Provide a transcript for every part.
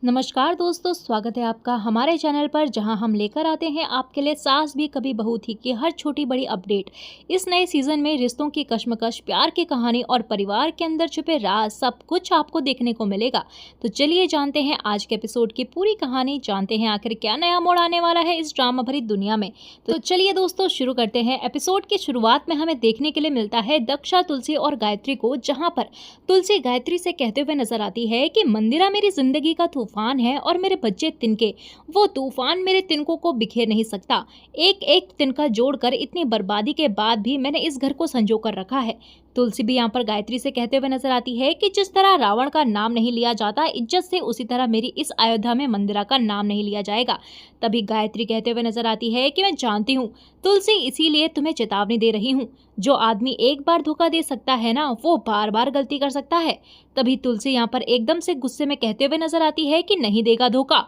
नमस्कार दोस्तों, स्वागत है आपका हमारे चैनल पर, जहां हम लेकर आते हैं आपके लिए सास भी कभी बहू थी की हर छोटी बड़ी अपडेट। इस नए सीजन में रिश्तों की कश्मकश, प्यार की कहानी और परिवार के अंदर छुपे राज सब कुछ आपको देखने को मिलेगा। तो चलिए जानते हैं आज के एपिसोड की पूरी कहानी, जानते हैं आखिर क्या नया मोड़ आने वाला है इस ड्रामा भरी दुनिया में। तो चलिए दोस्तों शुरू करते हैं। एपिसोड की शुरुआत में हमें देखने के लिए मिलता है दक्षा, तुलसी और गायत्री को, जहाँ पर तुलसी गायत्री से कहते हुए नजर आती है कि मंदिरा मेरी जिंदगी का तूफान है और मेरे बच्चे तिनके, वो तूफान मेरे तिनकों को बिखेर नहीं सकता। एक एक तिनका जोड़कर इतनी बर्बादी के बाद भी मैंने इस घर को संजो कर रखा है। तुलसी भी यहाँ पर गायत्री से कहते हुए नजर आती है कि जिस तरह रावण का नाम नहीं लिया जाता इज्जत से, उसी तरह मेरी इस अयोध्या में मंदिरा का नाम नहीं लिया जाएगा। तभी गायत्री कहते हुए नजर आती है कि मैं जानती हूँ तुलसी, इसीलिए तुम्हें चेतावनी दे रही हूँ। जो आदमी एक बार धोखा दे सकता है ना, वो बार बार गलती कर सकता है। तभी तुलसी यहाँ पर एकदम से गुस्से में कहते हुए नजर आती है कि नहीं देगा धोखा,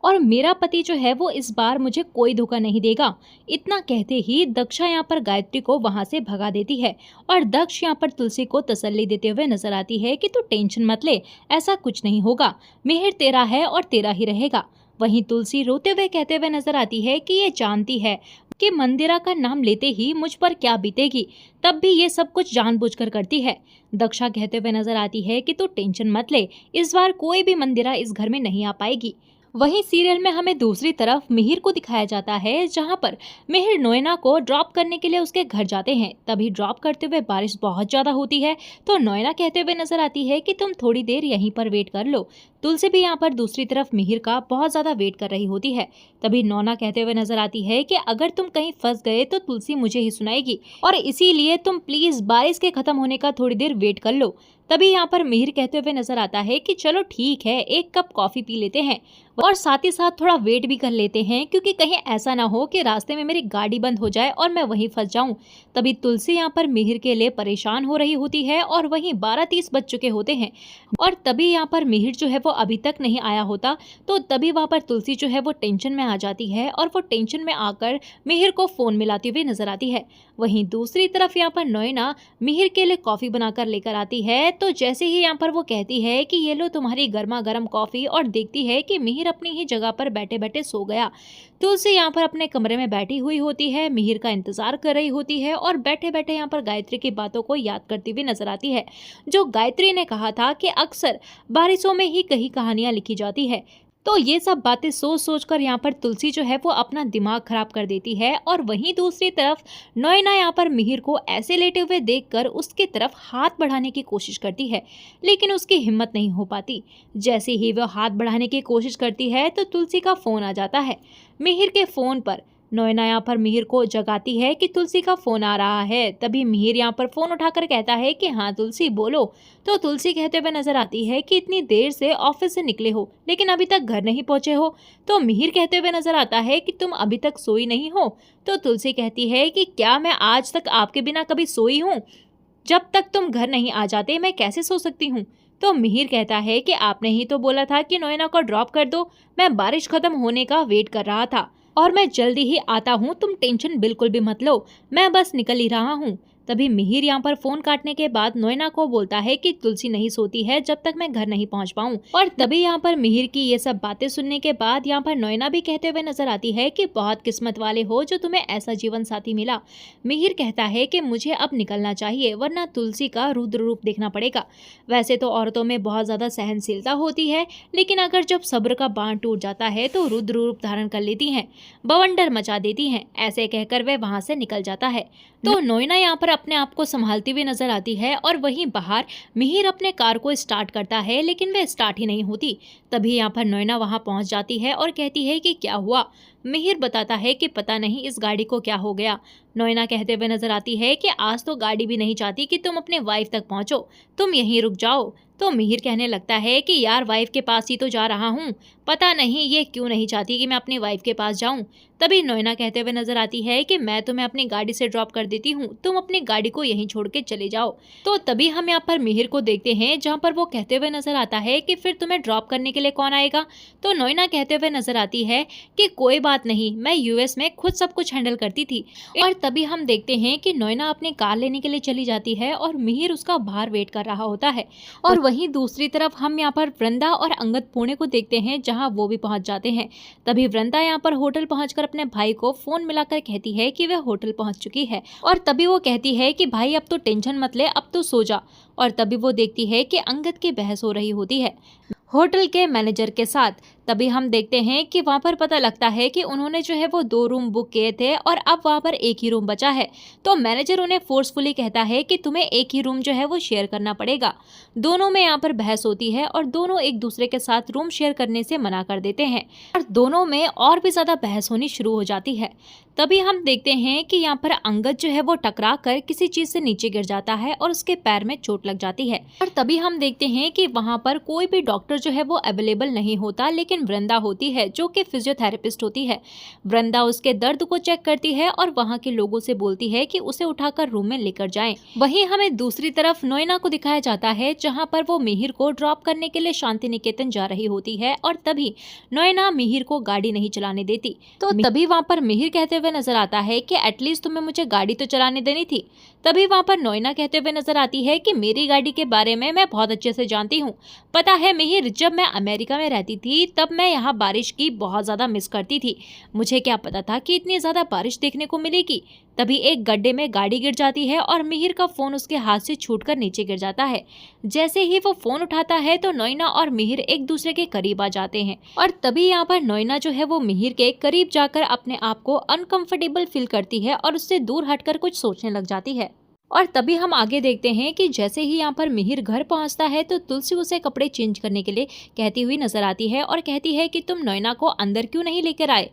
और मेरा पति जो है वो इस बार मुझे कोई धोखा नहीं देगा। इतना कहते ही दक्षा यहाँ पर गायत्री को वहां से भगा देती है और दक्ष यहाँ पर तुलसी को तसल्ली देते हुए नजर आती है कि तू टेंशन मत ले, ऐसा कुछ नहीं होगा, मिहिर तेरा है और तेरा ही रहेगा। वहीं तुलसी रोते हुए कहते हुए नजर आती है कि ये जानती है कि मंदिरा का नाम लेते ही मुझ पर क्या बीतेगी, तब भी ये सब कुछ जानबूझकर करती है। दक्षा कहते हुए नजर आती है कि तू टेंशन मत ले, इस बार कोई भी मंदिरा इस घर में नहीं आ पाएगी। वहीं सीरियल में हमें दूसरी तरफ मिहिर को दिखाया जाता है, जहां पर मिहिर नोएना को ड्रॉप करने के लिए उसके घर जाते हैं। तभी ड्रॉप करते हुए बारिश बहुत ज्यादा होती है, तो नोएना कहते हुए नजर आती है कि तुम थोड़ी देर यहीं पर वेट कर लो। तुलसी भी यहाँ पर दूसरी तरफ मिहिर का बहुत ज्यादा वेट कर रही होती है। तभी नोना कहते हुए नजर आती है कि अगर तुम कहीं फंस गए तो तुलसी मुझे ही सुनाएगी, और इसीलिए तुम प्लीज बारिश के खत्म होने का थोड़ी देर वेट कर लो। तभी यहाँ पर मिहिर कहते हुए नजर आता है कि चलो ठीक है, एक कप कॉफी पी लेते हैं और साथ ही साथ थोड़ा वेट भी कर लेते हैं, क्योंकि कहीं ऐसा ना हो कि रास्ते में मेरी गाड़ी बंद हो जाए और मैं वहीं फंस जाऊं। तभी तुलसी यहाँ पर मिहिर के लिए परेशान हो रही होती है और वहीं 12:30 बज चुके होते हैं, और तभी यहाँ पर मिहिर जो है वो अभी तक नहीं आया होता। तो तभी वहाँ पर तुलसी जो है वो टेंशन में आ जाती है और वो टेंशन में आकर मिहिर को फोन मिलाती हुई नजर आती है। वहीं दूसरी तरफ यहाँ पर नोएना मिहिर के लिए कॉफी बनाकर लेकर आती है। तो जैसे ही यहाँ पर वो कहती है कि ये लो तुम्हारी गर्मा गर्म कॉफी, और देखती है कि मिहिर अपनी ही जगह पर बैठे बैठे सो गया। तुलसी यहाँ पर अपने कमरे में बैठी हुई होती है, मिहिर का इंतजार कर रही होती है और बैठे बैठे यहाँ पर गायत्री की बातों को याद करती हुई नजर आती है, जो गायत्री ने कहा था कि अक्सर बारिशों में ही कहीं कहानियां लिखी जाती है। तो ये सब बातें सोच सोच कर यहाँ पर तुलसी जो है वो अपना दिमाग खराब कर देती है। और वहीं दूसरी तरफ नोएना यहाँ पर मिहिर को ऐसे लेटे हुए देखकर उसकी तरफ हाथ बढ़ाने की कोशिश करती है, लेकिन उसकी हिम्मत नहीं हो पाती। जैसे ही वह हाथ बढ़ाने की कोशिश करती है तो तुलसी का फोन आ जाता है। मिहिर के फोन पर नोएना यहाँ पर मिहिर को जगाती है कि तुलसी का फोन आ रहा है। तभी मिहिर यहाँ पर फोन उठाकर कहता है कि हाँ तुलसी बोलो। तो तुलसी कहते हुए नजर आती है कि इतनी देर से ऑफिस से निकले हो लेकिन अभी तक घर नहीं पहुंचे हो। तो मिहिर कहते हुए नजर आता है कि तुम अभी तक सोई नहीं हो। तो तुलसी कहती है कि क्या मैं आज तक आपके बिना कभी सोई हूँ? जब तक तुम घर नहीं आ जाते मैं कैसे सो सकती हूँ? तो मिहिर कहता है कि आपने ही तो बोला था कि नोएना को ड्रॉप कर दो, मैं बारिश खत्म होने का वेट कर रहा था और मैं जल्दी ही आता हूँ, तुम टेंशन बिल्कुल भी मत लो, मैं बस निकल ही रहा हूँ। तभी मिहिर यहाँ पर फोन काटने के बाद नोएना को बोलता है कि तुलसी नहीं सोती है जब तक मैं घर नहीं पहुँच पाऊँ। और तभी यहाँ पर मिहिर की ये सब बातें सुनने के बाद यहाँ पर नोएना भी कहते हुए नजर आती है कि बहुत किस्मत वाले हो जो तुम्हें ऐसा जीवन साथी मिला। मिहिर कहता है कि मुझे अब निकलना चाहिए, वरना तुलसी का रुद्र रूप देखना पड़ेगा। वैसे तो औरतों में बहुत ज्यादा सहनशीलता होती है, लेकिन अगर जब सब्र का बांध टूट जाता है तो रुद्र रूप धारण कर लेती हैं, बवंडर मचा देती हैं। ऐसे कहकर वह वहां से निकल जाता है। तो नोएना यहाँ पर अपने आप को संभालती हुई नजर आती है और वहीं बाहर मिहिर अपने कार को स्टार्ट करता है, लेकिन वह स्टार्ट ही नहीं होती। तभी यहाँ पर नोएना वहां पहुंच जाती है और कहती है कि क्या हुआ। मिहिर बताता है कि पता नहीं इस गाड़ी को क्या हो गया। नोएना कहते हुए नजर आती है कि आज तो गाड़ी भी नहीं चाहती कि तुम अपने वाइफ तक पहुंचो, तुम यहीं रुक जाओ। तो मिहिर कहने लगता है कि यार वाइफ के पास ही तो जा रहा हूँ, पता नहीं ये क्यों नहीं चाहती कि मैं अपनी वाइफ के पास जाऊं। तभी नोएना कहते हुए नजर आती है कि मैं तुम्हें अपनी गाड़ी से ड्रॉप कर देती हूँ, तुम अपनी गाड़ी को यहीं छोड़ के चले जाओ। तो तभी हम यहाँ पर मिहिर को देखते हैं, जहाँ पर वो कहते हुए नजर आता है कि फिर तुम्हें ड्रॉप करने के लिए कौन आएगा। तो नोएना कहते हुए नजर आती है कि कोई बात नहीं, मैं यूएस में खुद सब कुछ हैंडल करती थी। और तभी हम देखते हैं कि नोएना अपनी कार लेने के लिए चली जाती है और मिहिर उसका बाहर वेट कर रहा होता है। और वहीं दूसरी तरफ हम यहाँ पर वृंदा और अंगद पुणे को देखते हैं, जहां वो भी पहुंच जाते हैं। तभी वृंदा यहाँ पर होटल पहुंचकर अपने भाई को फोन मिलाकर कहती है कि वह होटल पहुंच चुकी है, और तभी वो कहती है कि भाई अब तो टेंशन मत ले, अब तो सो जा। और तभी वो देखती है कि अंगद की बहस हो रही होती है होटल के मैनेजर के साथ। तभी हम देखते हैं कि वहाँ पर पता लगता है कि उन्होंने जो है वो 2 रूम बुक किए थे और अब वहाँ पर एक ही रूम बचा है। तो मैनेजर उन्हें फोर्सफुली कहता है कि तुम्हें एक ही रूम जो है वो शेयर करना पड़ेगा। दोनों में यहाँ पर बहस होती है और दोनों एक दूसरे के साथ रूम शेयर करने से मना कर देते हैं और दोनों में और भी ज्यादा बहस होनी शुरू हो जाती है। तभी हम देखते हैं कि यहाँ पर अंगद जो है वो टकरा कर किसी चीज से नीचे गिर जाता है और उसके पैर में चोट लग जाती है। और तभी हम देखते हैं कि वहाँ पर कोई भी डॉक्टर जो है वो अवेलेबल नहीं होता, लेकिन वृंदा होती है जो कि फिजियोथेरेपिस्ट होती है। वृंदा उसके दर्द को चेक करती है और वहाँ के लोगों से बोलती है कि उसे उठाकर रूम में लेकर जाएं। वहीं हमें दूसरी तरफ नोएना को दिखाया जाता है, जहाँ पर वो मिहिर को ड्रॉप करने के लिए शांति निकेतन जा रही होती है और तभी नोएना मिहिर को गाड़ी नहीं चलाने देती। तो तभी वहाँ पर मिहिर कहते हुए नजर आता है कि एटलीस्ट तुम्हें मुझे गाड़ी तो चलाने देनी थी। तभी वहाँ पर नोएना कहते हुए नजर आती है कि मेरी गाड़ी के बारे में मैं बहुत अच्छे से जानती हूँ। पता है मिहिर, जब मैं अमेरिका में रहती थी तब मैं यहाँ बारिश की बहुत ज़्यादा मिस करती थी। मुझे क्या पता था कि इतनी ज़्यादा बारिश देखने को मिलेगी। तभी एक गड्ढे में गाड़ी गिर जाती है और मिहिर का फ़ोन उसके हाथ से छूटकर नीचे गिर जाता है। जैसे ही वो फ़ोन उठाता है तो नोएना और मिहिर एक दूसरे के करीब आ जाते हैं और तभी यहाँ पर नोएना जो है वो मिहिर के करीब जाकर अपने आप को अनकंफर्टेबल फील करती है और उससे दूर हटकर कुछ सोचने लग जाती है। और तभी हम आगे देखते हैं कि जैसे ही यहाँ पर मिहिर घर पहुँचता है तो तुलसी उसे कपड़े चेंज करने के लिए कहती हुई नजर आती है और कहती है कि तुम नोएना को अंदर क्यों नहीं लेकर आए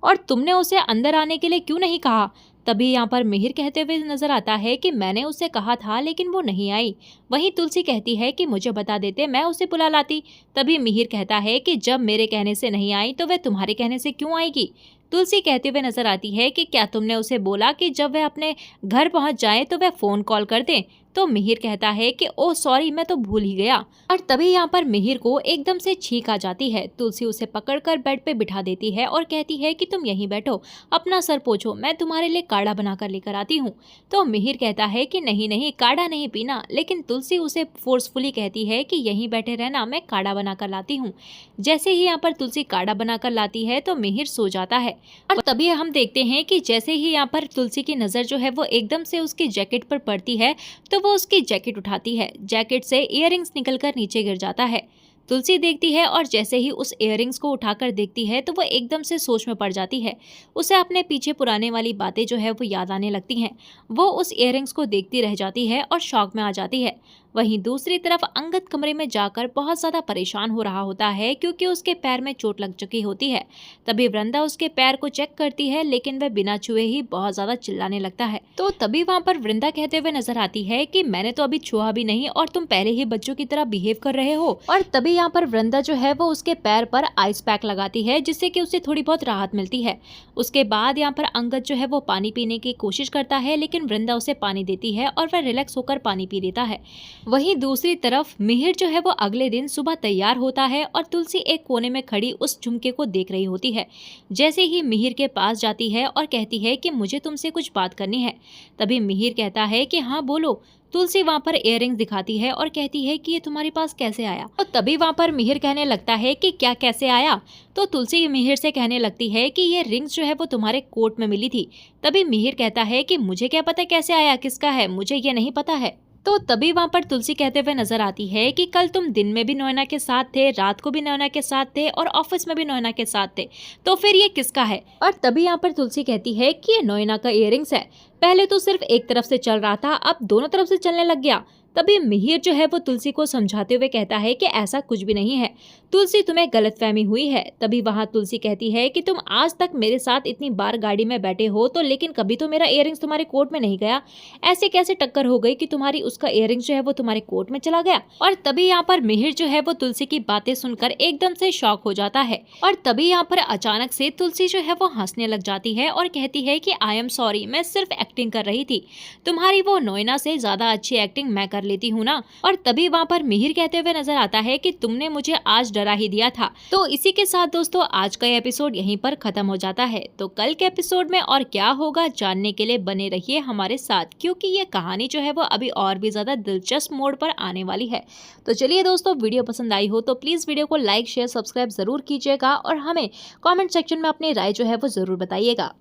और तुमने उसे अंदर आने के लिए क्यों नहीं कहा। तभी यहाँ पर मिहिर कहते हुए नजर आता है कि मैंने उसे कहा था लेकिन वो नहीं आई। वहीं तुलसी कहती है कि मुझे बता देते, मैं उसे बुला लाती। तभी मिहिर कहता है कि जब मेरे कहने से नहीं आई तो वह तुम्हारे कहने से क्यों आएगी। तुलसी कहते हुए नजर आती है कि क्या तुमने उसे बोला कि जब वह अपने घर पहुंच जाए तो वह फोन कॉल कर दे। तो मिहिर कहता है कि ओह सॉरी, मैं तो भूल ही गया। और तभी यहाँ पर मिहिर को एकदम से छींक आ जाती है। तुलसी उसे पकड़कर बेड पे बिठा देती है और कहती है कि तुम यहीं बैठो, अपना सर पोंछो, मैं तुम्हारे लिए काढ़ा बनाकर लेकर आती हूँ। तो मिहिर कहता है कि नहीं नहीं, काढ़ा नहीं पीना, लेकिन तुलसी उसे फोर्सफुली कहती है कि यहीं बैठे रहना, मैं काढ़ा बनाकर लाती हूँ। जैसे ही यहाँ पर तुलसी काढ़ा बनाकर लाती है तो मिहिर सो जाता है और तभी हम देखते हैं कि जैसे ही यहाँ पर तुलसी की नज़र जो है वो एकदम से उसकी जैकेट पर पड़ती है तो वो उसकी जैकेट उठाती है। जैकेट से इयररिंग्स निकलकर नीचे गिर जाता है। तुलसी देखती है और जैसे ही उस इयररिंग्स को उठाकर देखती है तो वो एकदम से सोच में पड़ जाती है। उसे अपने पीछे पुराने वाली बातें जो है वो याद आने लगती हैं। वो उस इयररिंग्स को देखती रह जाती है और शॉक में आ जाती है। वहीं दूसरी तरफ अंगद कमरे में जाकर बहुत ज़्यादा परेशान हो रहा होता है क्योंकि उसके पैर में चोट लग चुकी होती है। तभी वृंदा उसके पैर को चेक करती है लेकिन वह बिना छुए ही बहुत ज़्यादा चिल्लाने लगता है। तो तभी वहाँ पर वृंदा कहते हुए नजर आती है कि मैंने तो अभी छुआ भी नहीं और तुम पहले ही बच्चों की तरह बिहेव कर रहे हो। और तभी यहाँ पर वृंदा जो है वो उसके पैर पर आइस पैक लगाती है जिससे कि उसे थोड़ी बहुत राहत मिलती है। उसके बाद यहाँ पर अंगद जो है वो पानी पीने की कोशिश करता है लेकिन वृंदा उसे पानी देती है और वह रिलैक्स होकर पानी पी लेता है। वहीं दूसरी तरफ मिहिर जो है वो अगले दिन सुबह तैयार होता है और तुलसी एक कोने में खड़ी उस झुमके को देख रही होती है। जैसे ही मिहिर के पास जाती है और कहती है कि मुझे तुमसे कुछ बात करनी है। तभी मिहिर कहता है कि हाँ बोलो। तुलसी वहाँ पर इयररिंग्स दिखाती है और कहती है कि ये तुम्हारे पास कैसे आया। तो तभी वहाँ पर मिहिर कहने लगता है कि क्या कैसे आया। तो तुलसी मिहिर से कहने लगती है कि ये रिंग्स जो है वो तुम्हारे कोट में मिली थी। तभी मिहिर कहता है कि मुझे क्या पता कैसे आया, किसका है, मुझे ये नहीं पता है। तो तभी वहाँ पर तुलसी कहते हुए नजर आती है कि कल तुम दिन में भी नोएना के साथ थे, रात को भी नोएना के साथ थे और ऑफिस में भी नोएना के साथ थे, तो फिर ये किसका है। और तभी यहाँ पर तुलसी कहती है कि ये नोएना का इयररिंग्स है। पहले तो सिर्फ एक तरफ से चल रहा था, अब दोनों तरफ से चलने लग गया। तभी मिहिर जो है वो तुलसी को समझाते हुए कहता है कि ऐसा कुछ भी नहीं है तुलसी, तुम्हें गलतफहमी हुई है। तभी वहाँ तुलसी कहती है कि तुम आज तक मेरे साथ इतनी बार गाड़ी में बैठे हो तो लेकिन कभी तो मेरा इयररिंग्स तुम्हारे कोट में नहीं गया। ऐसे कैसे टक्कर हो गई कि तुम्हारी उसका इयररिंग्स जो है वो तुम्हारे कोट में चला गया। और तभी यहाँ पर मिहिर जो है वो तुलसी की बातें सुनकर एकदम से शॉक हो जाता है। और तभी यहाँ पर अचानक से तुलसी जो है वो हंसने लग जाती है और कहती है कि आई एम सॉरी, मैं सिर्फ एक्टिंग कर रही थी। तुम्हारी वो नोएना से ज्यादा अच्छी एक्टिंग मैं कर लेती हूँ ना। और तभी वहाँ पर मिहिर कहते हुए नजर आता है कि तुमने मुझे आज डरा ही दिया था। तो इसी के साथ दोस्तों आज का एपिसोड यहीं पर खत्म हो जाता है। तो कल के एपिसोड में और क्या होगा जानने के लिए बने रहिए हमारे साथ, क्योंकि ये कहानी जो है वो अभी और भी ज्यादा दिलचस्प मोड़ पर आने वाली है। तो चलिए दोस्तों, वीडियो पसंद आई हो तो प्लीज वीडियो को लाइक शेयर सब्सक्राइब जरूर कीजिएगा और हमें कमेंट सेक्शन में अपनी राय जो है वो जरूर बताइएगा।